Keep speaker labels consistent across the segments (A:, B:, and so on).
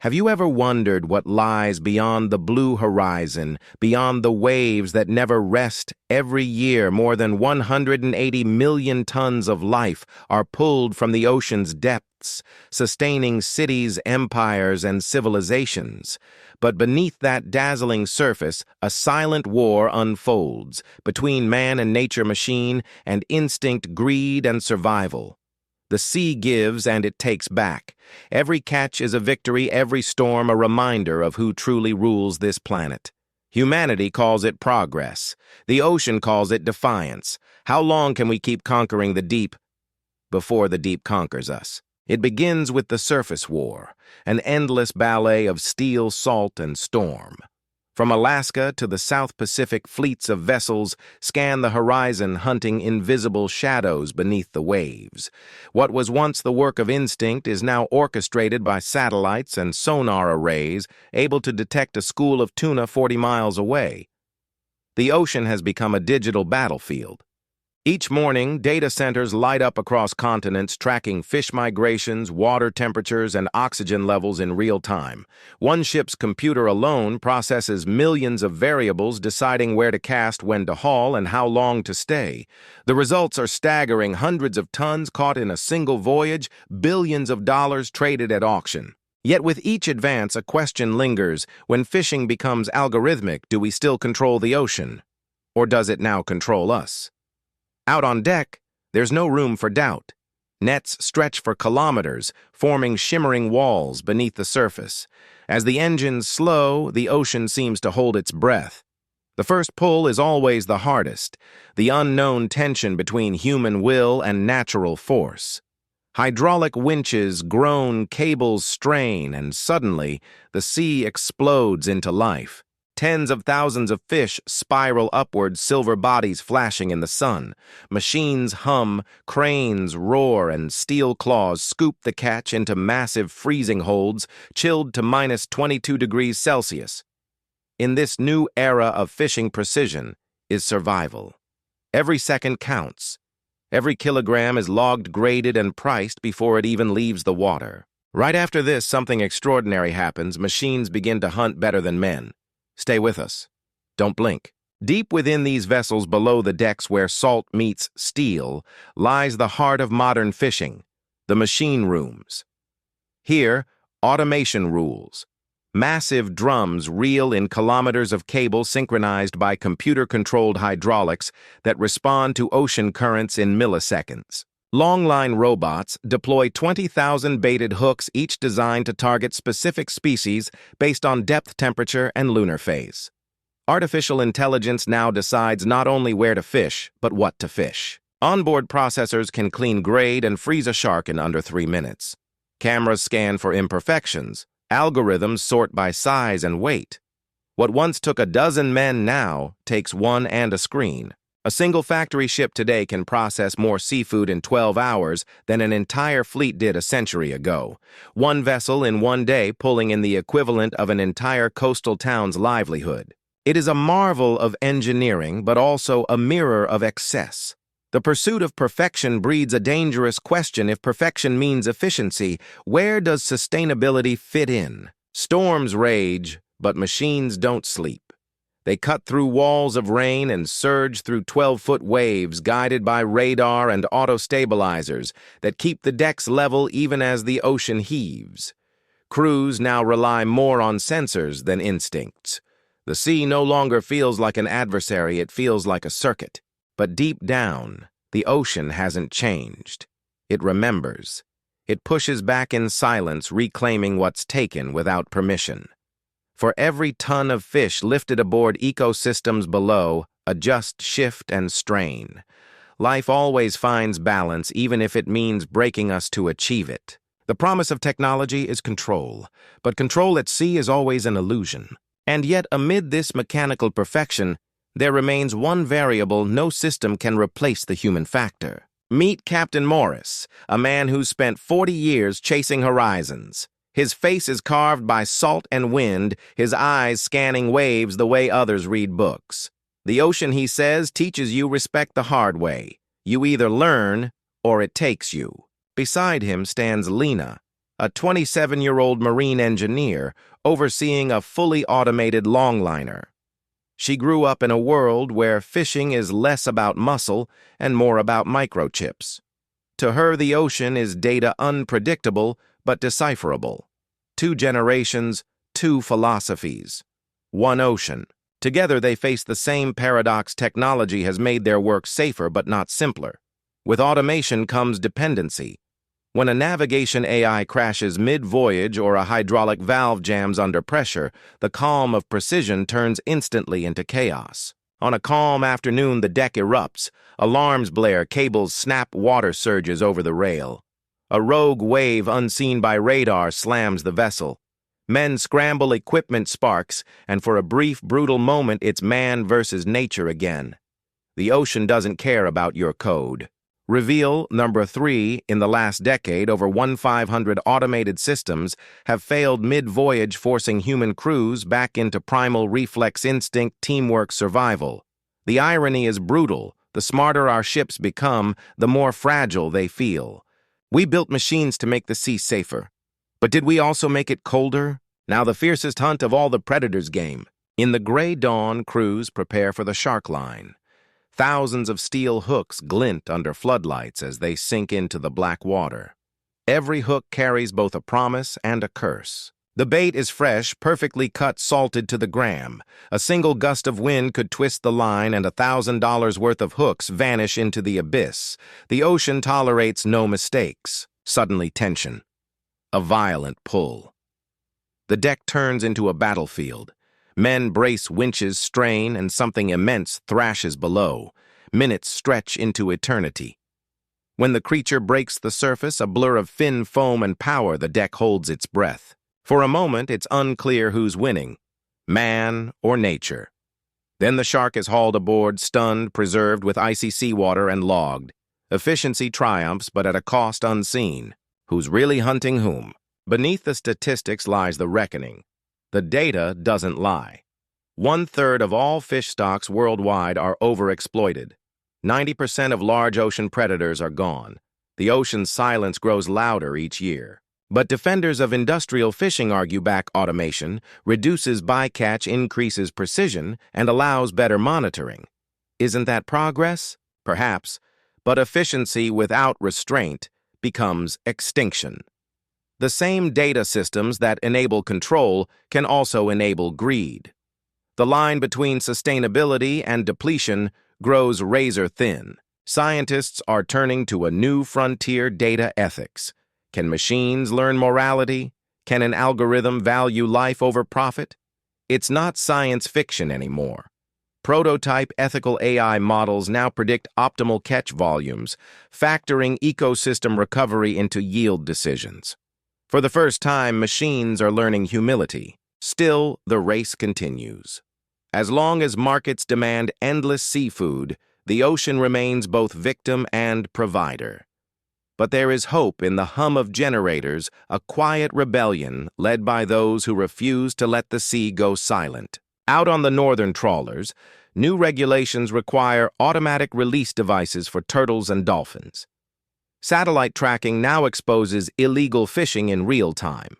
A: Have you ever wondered what lies beyond the blue horizon, beyond the waves that never rest? Every year, more than 180 million tons of life are pulled from the ocean's depths, sustaining cities, empires, and civilizations. But beneath that dazzling surface, a silent war unfolds between man and nature machine and instinct, greed, and survival. The sea gives and it takes back. Every catch is a victory, every storm a reminder of who truly rules this planet. Humanity calls it progress. The ocean calls it defiance. How long can we keep conquering the deep before the deep conquers us? It begins with the surface war, an endless ballet of steel, salt, and storm. From Alaska to the South Pacific, fleets of vessels scan the horizon, hunting invisible shadows beneath the waves. What was once the work of instinct is now orchestrated by satellites and sonar arrays able to detect a school of tuna 40 miles away. The ocean has become a digital battlefield. Each morning, data centers light up across continents, tracking fish migrations, water temperatures, and oxygen levels in real time. One ship's computer alone processes millions of variables, deciding where to cast, when to haul, and how long to stay. The results are staggering: hundreds of tons caught in a single voyage, billions of dollars traded at auction. Yet with each advance, a question lingers. When fishing becomes algorithmic, do we still control the ocean? Or does it now control us? Out on deck, there's no room for doubt. Nets stretch for kilometers, forming shimmering walls beneath the surface. As the engines slow, the ocean seems to hold its breath. The first pull is always the hardest, the unknown tension between human will and natural force. Hydraulic winches groan, cables strain, and suddenly the sea explodes into life. Tens of thousands of fish spiral upward, silver bodies flashing in the sun. Machines hum, cranes roar, and steel claws scoop the catch into massive freezing holds, chilled to minus 22 degrees Celsius. In this new era of fishing precision is survival. Every second counts. Every kilogram is logged, graded, and priced before it even leaves the water. Right after this, something extraordinary happens. Machines begin to hunt better than men. Stay with us. Don't blink. Deep within these vessels, below the decks where salt meets steel, lies the heart of modern fishing, the machine rooms. Here, automation rules. Massive drums reel in kilometers of cable synchronized by computer-controlled hydraulics that respond to ocean currents in milliseconds. Longline robots deploy 20,000 baited hooks, each designed to target specific species based on depth, temperature, and lunar phase. Artificial intelligence now decides not only where to fish, but what to fish. Onboard processors can clean, grade, and freeze a shark in under 3 minutes. Cameras scan for imperfections. Algorithms sort by size and weight. What once took a dozen men now takes one and a screen. A single factory ship today can process more seafood in 12 hours than an entire fleet did a century ago. One vessel in one day pulling in the equivalent of an entire coastal town's livelihood. It is a marvel of engineering, but also a mirror of excess. The pursuit of perfection breeds a dangerous question. If perfection means efficiency, where does sustainability fit in? Storms rage, but machines don't sleep. They cut through walls of rain and surge through 12-foot waves, guided by radar and auto-stabilizers that keep the decks level even as the ocean heaves. Crews now rely more on sensors than instincts. The sea no longer feels like an adversary, it feels like a circuit. But deep down, the ocean hasn't changed. It remembers. It pushes back in silence, reclaiming what's taken without permission. For every ton of fish lifted aboard, ecosystems below adjust, shift, and strain. Life always finds balance, even if it means breaking us to achieve it. The promise of technology is control, but control at sea is always an illusion. And yet, amid this mechanical perfection, there remains one variable: no system can replace the human factor. Meet Captain Morris, a man who's spent 40 years chasing horizons. His face is carved by salt and wind, his eyes scanning waves the way others read books. The ocean, he says, teaches you respect the hard way. You either learn or it takes you. Beside him stands Lena, a 27-year-old marine engineer overseeing a fully automated longliner. She grew up in a world where fishing is less about muscle and more about microchips. To her, the ocean is data unpredictable but decipherable. 2 generations, 2 philosophies. 1 ocean. Together they face the same paradox: technology has made their work safer but not simpler. With automation comes dependency. When a navigation AI crashes mid-voyage or a hydraulic valve jams under pressure, the calm of precision turns instantly into chaos. On a calm afternoon, the deck erupts. Alarms blare, cables snap, water surges over the rail. A rogue wave unseen by radar slams the vessel. Men scramble, equipment sparks, and for a brief, brutal moment, it's man versus nature again. The ocean doesn't care about your code. Reveal number 3, in the last decade, over 1,500 automated systems have failed mid-voyage, forcing human crews back into primal reflex instinct, teamwork, survival. The irony is brutal. The smarter our ships become, the more fragile they feel. We built machines to make the sea safer. But did we also make it colder? Now the fiercest hunt of all the predators game. In the gray dawn, crews prepare for the shark line. Thousands of steel hooks glint under floodlights as they sink into the black water. Every hook carries both a promise and a curse. The bait is fresh, perfectly cut, salted to the gram. A single gust of wind could twist the line and $1,000 worth of hooks vanish into the abyss. The ocean tolerates no mistakes. Suddenly tension. A violent pull. The deck turns into a battlefield. Men brace winches, strain, and something immense thrashes below. Minutes stretch into eternity. When the creature breaks the surface, a blur of fin, foam, and power, the deck holds its breath. For a moment, it's unclear who's winning, man or nature. Then the shark is hauled aboard, stunned, preserved with icy seawater, and logged. Efficiency triumphs, but at a cost unseen. Who's really hunting whom? Beneath the statistics lies the reckoning. The data doesn't lie. 1/3 of all fish stocks worldwide are overexploited. 90% of large ocean predators are gone. The ocean's silence grows louder each year. But defenders of industrial fishing argue back automation reduces bycatch, increases precision, and allows better monitoring. Isn't that progress? Perhaps. But efficiency without restraint becomes extinction. The same data systems that enable control can also enable greed. The line between sustainability and depletion grows razor thin. Scientists are turning to a new frontier: data ethics. Can machines learn morality? Can an algorithm value life over profit? It's not science fiction anymore. Prototype ethical AI models now predict optimal catch volumes, factoring ecosystem recovery into yield decisions. For the first time, machines are learning humility. Still, the race continues. As long as markets demand endless seafood, the ocean remains both victim and provider. But there is hope in the hum of generators, a quiet rebellion led by those who refuse to let the sea go silent. Out on the northern trawlers, new regulations require automatic release devices for turtles and dolphins. Satellite tracking now exposes illegal fishing in real time.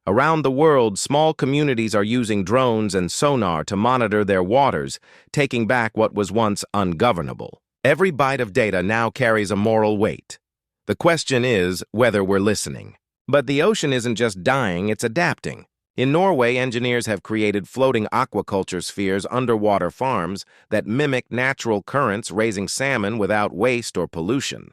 A: Around the world, small communities are using drones and sonar to monitor their waters, taking back what was once ungovernable. Every byte of data now carries a moral weight. The question is whether we're listening. But the ocean isn't just dying, it's adapting. In Norway, engineers have created floating aquaculture spheres, underwater farms that mimic natural currents, raising salmon without waste or pollution.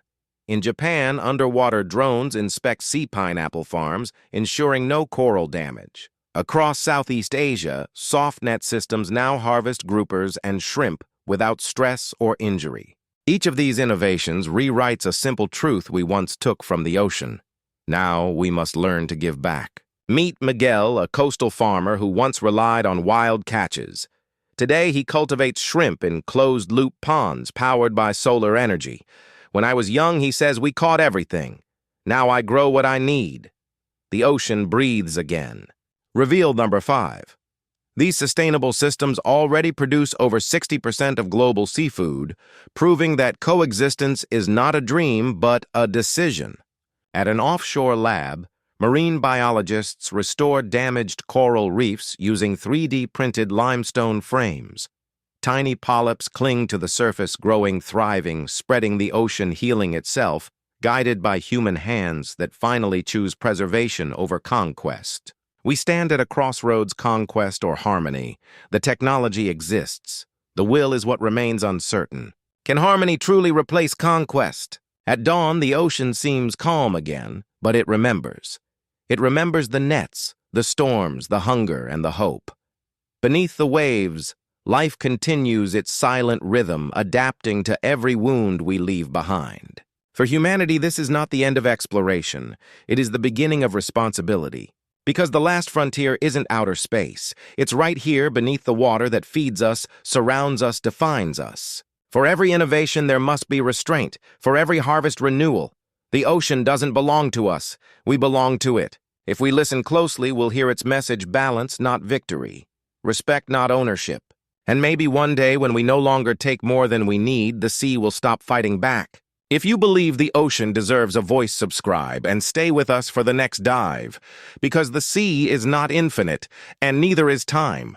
A: In Japan, underwater drones inspect sea pineapple farms, ensuring no coral damage. Across Southeast Asia, soft net systems now harvest groupers and shrimp without stress or injury. Each of these innovations rewrites a simple truth we once took from the ocean. Now we must learn to give back. Meet Miguel, a coastal farmer who once relied on wild catches. Today, he cultivates shrimp in closed-loop ponds powered by solar energy. When I was young, he says, we caught everything. Now I grow what I need. The ocean breathes again. Reveal number 5. These sustainable systems already produce over 60% of global seafood, proving that coexistence is not a dream, but a decision. At an offshore lab, Marine biologists restore damaged coral reefs using 3D-printed limestone frames. Tiny polyps cling to the surface, growing, thriving, spreading the ocean, healing itself, guided by human hands that finally choose preservation over conquest. We stand at a crossroads: conquest or harmony. The technology exists. The will is what remains uncertain. Can harmony truly replace conquest? At dawn, the ocean seems calm again, but it remembers. It remembers the nets, the storms, the hunger, and the hope. Beneath the waves, life continues its silent rhythm, adapting to every wound we leave behind. For humanity, this is not the end of exploration. It is the beginning of responsibility. Because the last frontier isn't outer space. It's right here beneath the water that feeds us, surrounds us, defines us. For every innovation, there must be restraint. For every harvest, renewal. The ocean doesn't belong to us. We belong to it. If we listen closely, we'll hear its message: balance, not victory. Respect, not ownership. And maybe one day, when we no longer take more than we need, the sea will stop fighting back. If you believe the ocean deserves a voice, subscribe and stay with us for the next dive. Because the sea is not infinite, and neither is time.